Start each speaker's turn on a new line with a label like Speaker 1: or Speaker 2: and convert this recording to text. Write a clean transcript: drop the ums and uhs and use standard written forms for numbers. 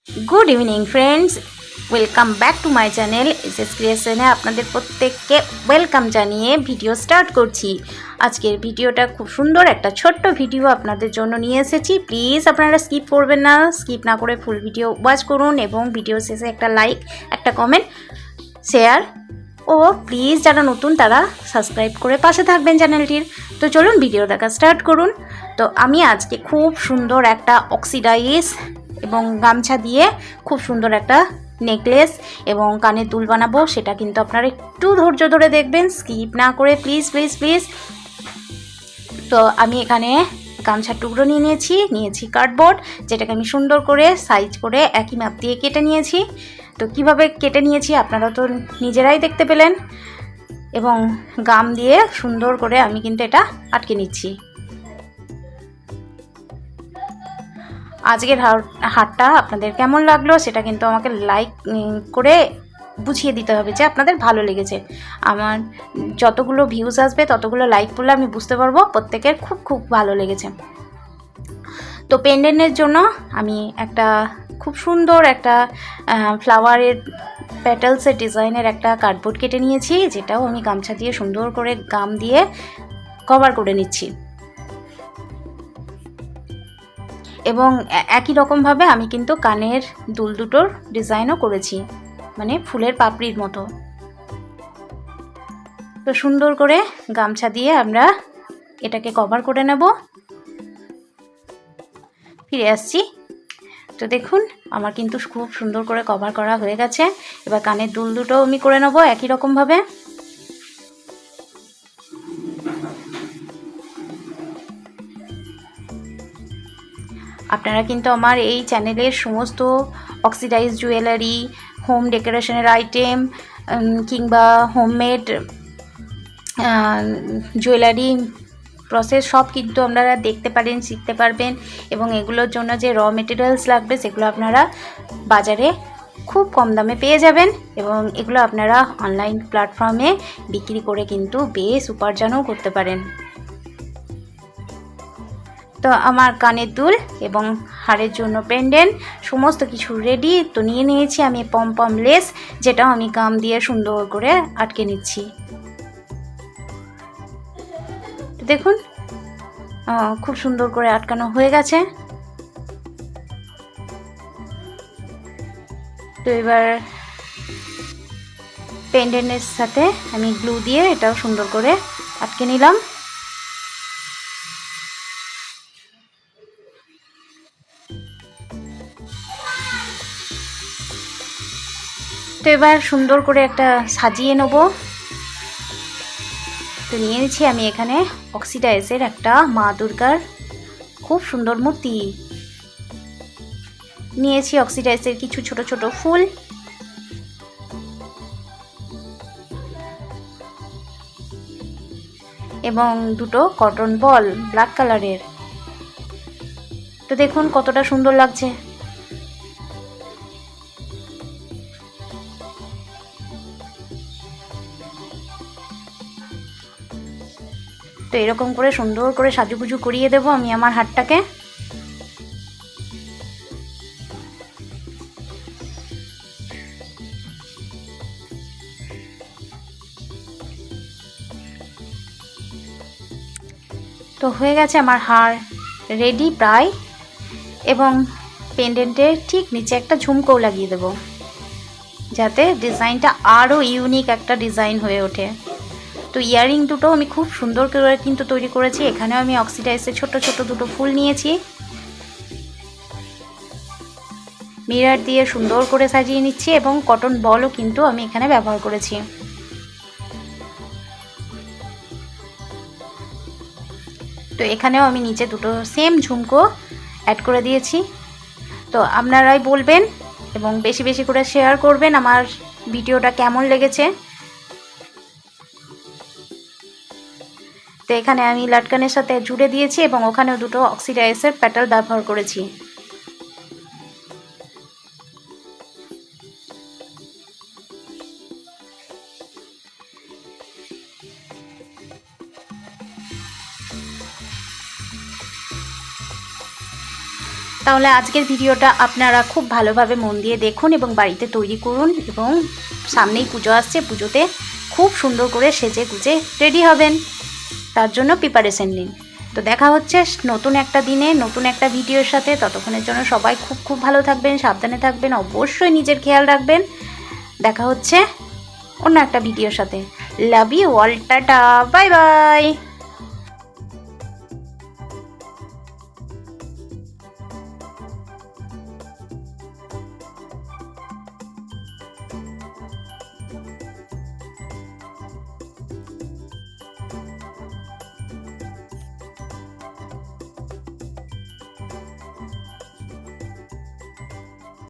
Speaker 1: Good evening friends, welcome back to my channel SS ক্রিয়েশনে আপনাদের প্রত্যেককে ওয়েলকাম জানিয়ে ভিডিও স্টার্ট করছি। আজকের ভিডিওটা খুব সুন্দর একটা ছোট্ট ভিডিও আপনাদের জন্য নিয়ে এসেছি। প্লিজ আপনারা স্কিপ করবেন না, স্কিপ না করে ফুল ভিডিও ওয়াচ করুন এবং ভিডিও শেষে একটা লাইক, একটা কমেন্ট, শেয়ার ও প্লিজ যারা নতুন তারা সাবস্ক্রাইব করে পাশে থাকবেন চ্যানেলটির। তো চলুন ভিডিও দেখা স্টার্ট করুন। তো আমি আজকে খুব সুন্দর একটা অক্সিডাইজ এবং গামছা দিয়ে খুব সুন্দর একটা নেকলেস এবং কানের দুল বানাবো। সেটা কিন্তু আপনারা একটু ধৈর্য ধরে দেখবেন, স্কিপ না করে প্লিজ প্লিজ প্লিজ। তো আমি এখানে গামছার টুকরো নিয়েছি কার্ডবোর্ড, যেটাকে আমি সুন্দর করে সাইজ করে একই মাপ দিয়ে কেটে নিয়েছি। তো কিভাবে কেটে নিয়েছি আপনারা তো নিজেরাই দেখতে পেলেন, এবং গাম দিয়ে সুন্দর করে আমি কিন্তু এটা আটকে নিচ্ছি। আজকের হাটটা আপনাদের কেমন লাগলো সেটা কিন্তু আমাকে লাইক করে বুঝিয়ে দিতে হবে যে আপনাদের ভালো লেগেছে। আমার যতগুলো ভিউজ আসবে ততগুলো লাইক করলে আমি বুঝতে পারবো প্রত্যেকের খুব খুব ভালো লেগেছে। তো পেন্ডেন্টের জন্য আমি একটা খুব সুন্দর একটা ফ্লাওয়ারের প্যাটেলসের ডিজাইনের একটা কার্ডবোর্ড কেটে নিয়েছি, যেটাও আমি গামছা দিয়ে সুন্দর করে গাম দিয়ে কভার করে নিচ্ছি। এবং একই রকমভাবে আমি কিন্তু কানের দুল দুটোর ডিজাইনও করেছি, মানে ফুলের পাপড়ির মতো। তো সুন্দর করে গামছা দিয়ে আমরা এটাকে কভার করে নেব। ফিরে আসছি। তো দেখুন আমার কিন্তু খুব সুন্দর করে কভার করা হয়ে গেছে। এবার কানের দুল দুটো আমি করে নেব একই রকমভাবে। আপনারা কিন্তু আমার এই চ্যানেলের সমস্ত অক্সিডাইজ জুয়েলারি, হোম ডেকোরেশনের আইটেম কিংবা হোমমেড জুয়েলারি প্রসেস সব কিন্তু আপনারা দেখতে পারেন, শিখতে পারবেন। এবং এগুলোর জন্য যে র মেটেরিয়ালস লাগবে সেগুলো আপনারা বাজারে খুব কম দামে পেয়ে যাবেন, এবং এগুলো আপনারা অনলাইন প্ল্যাটফর্মে বিক্রি করে কিন্তু বেশ উপার্জনও করতে পারেন। তো আমার কানের দুল এবং হাড়ের জন্য পেন্ডেন্ট সমস্ত কিছু রেডি। তো নিয়ে নিয়েছি আমি পম লেস, যেটাও আমি গাম দিয়ে সুন্দর করে আটকে নিচ্ছি। দেখুন খুব সুন্দর করে আটকানো হয়ে গেছে। তো এবার পেন্ডেন্টের সাথে আমি গ্লু দিয়ে এটাও সুন্দর করে আটকে নিলাম। তো এবার সুন্দর করে একটা সাজিয়ে নেব। তো নিয়ে নিচ্ছি আমি এখানে অক্সিডাইজের একটা মা দুর্গার খুব সুন্দর মূর্তি নিয়েছি, অক্সিডাইজের কিছু ছোট ছোট ফুল এবং দুটো কটন বল ব্ল্যাক কালারের। তো দেখুন কতটা সুন্দর লাগছে। তো এরকম করে সুন্দর করে সাজুগুজু করিয়ে দেব আমি আমার হাতটাকে। তো হয়ে গেছে আমার হার রেডি প্রায়। এবং পেন্ডেন্টের ঠিক নিচে একটা ঝুমকোও লাগিয়ে দেব, যাতে ডিজাইনটা আরও ইউনিক একটা ডিজাইন হয়ে ওঠে। তো ইয়াররিং দুটো আমি খুব সুন্দর করে কিন্তু তৈরি করেছি। এখানেও আমি অক্সিডাইজের ছোট ছোট দুটো ফুল নিয়েছি, মিরর দিয়ে সুন্দর করে সাজিয়ে নিচ্ছি, এবং কটন বলও কিন্তু আমি এখানে ব্যবহার করেছি। তো এখানেও আমি নিচে দুটো সেম ঝুমকো অ্যাড করে দিয়েছি। তো আপনারাই বলবেন এবং বেশি বেশি করে শেয়ার করবেন আমার ভিডিওটা কেমন লেগেছে। তো এখানে আমি লাটকানের সাথে জুড়ে দিয়েছি এবং ওখানেও দুটো অক্সিডাইজের প্যাটেল ব্যবহার করেছি। তাহলে আজকের ভিডিওটা আপনারা খুব ভালোভাবে মন দিয়ে দেখুন এবং বাড়িতে তৈরি করুন, এবং সামনেই পুজো আসছে, পুজোতে খুব সুন্দর করে সেজে গুজে রেডি হবেন, তার জন্য প্রিপারেশন নিন। তো দেখা হচ্ছে নতুন একটা দিনে নতুন একটা ভিডিওর সাথে। ততক্ষণের জন্য সবাই খুব খুব ভালো থাকবেন, সাবধানে থাকবেন, অবশ্যই নিজের খেয়াল রাখবেন। দেখা হচ্ছে অন্য একটা ভিডিওর সাথে। Love you all, tata, bye by.